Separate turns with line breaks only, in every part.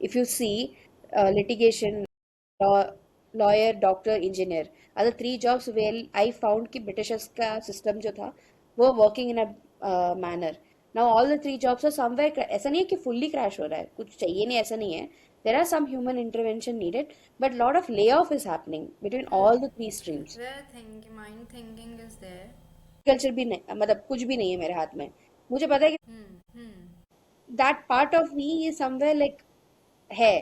if you see litigation, lawyer, doctor, engineer are the three jobs where I found कि Britishers का system जो था वो working in a manner. Now all the three jobs are somewhere ऐसा नहीं है कि fully crash हो रहा है, कुछ चाहिए नहीं ऐसा नहीं है. There are some human intervention needed, but lot of layoff is happening between all the three streams.
Their mind thinking is there.
Culture भी नहीं, मतलब कुछ भी नहीं है मेरे हाथ में. मुझे पता है कि
Hmm.
that part of me is somewhere like है.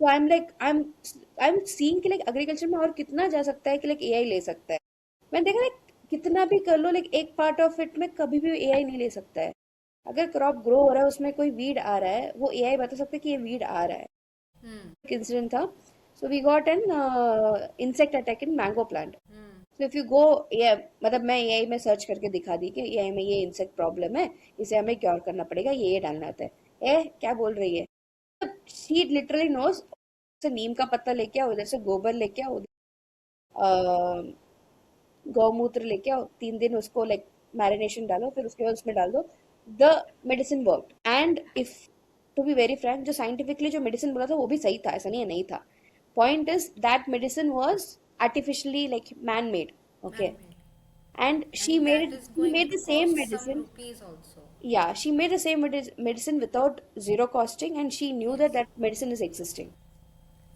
So I'm like I'm seeing कि like agriculture में और कितना जा सकता है कि like AI ले सकता है. मैंने देखा like कितना भी कर लो like एक part of it में कभी भी AI नहीं ले सकता है. अगर क्रॉप ग्रो हो रहा है उसमें कोई वीड आ रहा है वो AI बता सकता है कि ये वीड आ रहा है.
Hmm.
एक इंसिडेंट था. So we got an insect attack in mango plant.
Hmm.
So if you go AI, मतलब मैं AI में सर्च करके दिखा दी कि AI में ये इंसेक्ट प्रॉब्लम है, इसे हमें क्योर करना पड़ेगा, ये डालना होता है. क्या बोल रही है. She literally knows. से नीम का पत्ता लेके आओ, उधर से गोबर लेके आओ, उधर गौमूत्र लेके आओ, 3 दिन उसको लाइक मैरिनेशन डालो, फिर उसके बाद उसमें डाल दो. The medicine work. And if to be very Frank, जो साइंटिफिकली जो मेडिसिन बोला था वो भी सही था, ऐसा नहीं है नहीं था. Point is that medicine was artificially like man made. Okay.
Man-made.
And
And that is
she
going
made
to
the same
cost some
medicine.
rupees also.
Yeah, she made the same medicine without zero costing, and she knew
Yes.
that that medicine is existing.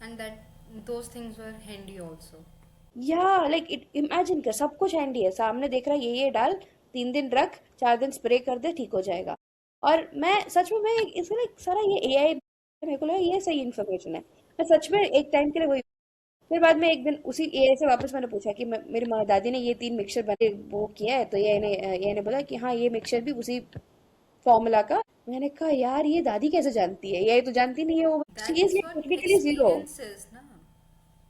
And that those things were handy also.
या like it imagine कर, सब कुछ handy है सामने, देख रहा है ये डाल, 3 दिन रख, 4 दिन स्प्रे कर दे, ठीक हो जाएगा. और मैं सच में मैं इसका लाइक सारा ये एआई मेरे को लगा ये सही इन्फॉर्मेशन है. मैं सच में एक टाइम के लिए वही. फिर बाद में एक दिन उसी एआई से वापस मैंने पूछा कि मेरी माँ दादी ने ये 3 मिक्सचर बने वो किया है, तो ये ने बोला कि हाँ ये मिक्सचर भी उसी फॉर्मूला का. मैंने कहा यार ये दादी कैसे जानती है, ये तो जानती नहीं है वो. She is
That's
like
what
technically zero
experience is, na?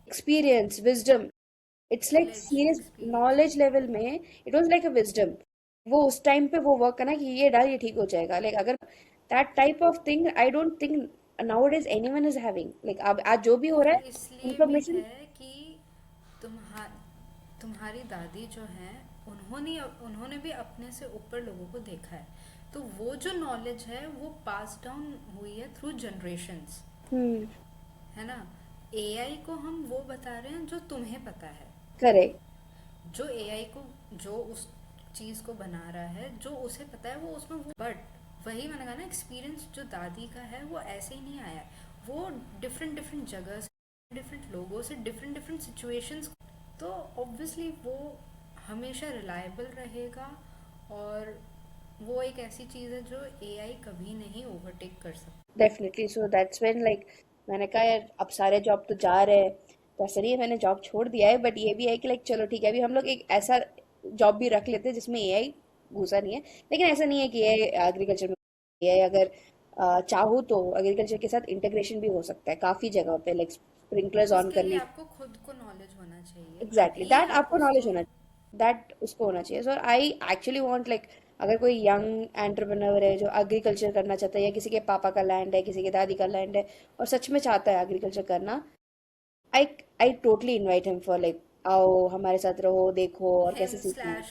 Experience wisdom. It's like
Knowledge,
serious
experience.
Knowledge level में it was like a wisdom. वो उस टाइम पे वो वर्क करना कि ये डाल ये ठीक हो जाएगा, लाइक अगर that type of thing I don't think nowadays anyone is having. Like अब आज जो भी हो रहा
वो
है
इसलिए भी
इंफॉर्मेशन.
है कि तुम्हार तुम्हारी दादी जो हैं उन्होंने उन्होंने भी अपने से ऊपर लोगों को देखा है. तो वो जो नॉलेज है वो पास डाउन हुई है थ्रू जनरेशंस.
हम्म.
है ना? एआई को हम वो बता रहे हैं जो तुम्हें पता है.
करेक्ट.
जो एआई को जो उस चीज को बना रहा है जो उसे पता है वो उसमें वो. बट वही मैंने कहा ना, एक्सपीरियंस जो दादी का है वो ऐसे ही नहीं आया है. वो डिफरेंट डिफरेंट जगह से, डिफरेंट लोगों से, डिफरेंट डिफरेंट सिचुएशंस. तो ऑब्वियसली वो हमेशा रिलायबल रहेगा. और वो एक ऐसी चीज़ है जो एआई कभी नहीं ओवरटेक कर सकता.
Definitely. So that's when like मैंने कहा यार अब सारे जॉब तो जा रहे हैं, तो ऐसा नहीं है मैंने जॉब छोड़ दिया है, बट ये भी है कि लाइक चलो ठीक है अभी हम लोग एक ऐसा जॉब भी रख लेते हैं जिसमें एआई घुसा नहीं है. लेकिन ऐसा नहीं है कि एआई एग्रीकल्चर में. एआई अगर चाहूँ तो एग्रीकल्चर के साथ इंटीग्रेशन भी हो सकता है काफी जगह पे, लाइक स्प्रिंकलर्स ऑन
उसके
कर
लिए
ली.
आपको खुद को नॉलेज होना चाहिए
एग्जैक्टली
तभी
दैट
आप
आपको नॉलेज
उसको.
होना, दैट उसको होना चाहिए. सो आई एक्चुअली वांट लाइक अगर कोई यंग एंटरप्रेन्योर है जो एग्रीकल्चर करना चाहता है, या किसी के पापा का लैंड है, किसी के दादी का लैंड है, और सच में चाहता है एग्रीकल्चर करना, I I totally invite him for like आओ हमारे साथ रहो, देखो और कैसे
हेल्प
सीखना है.
स्लैश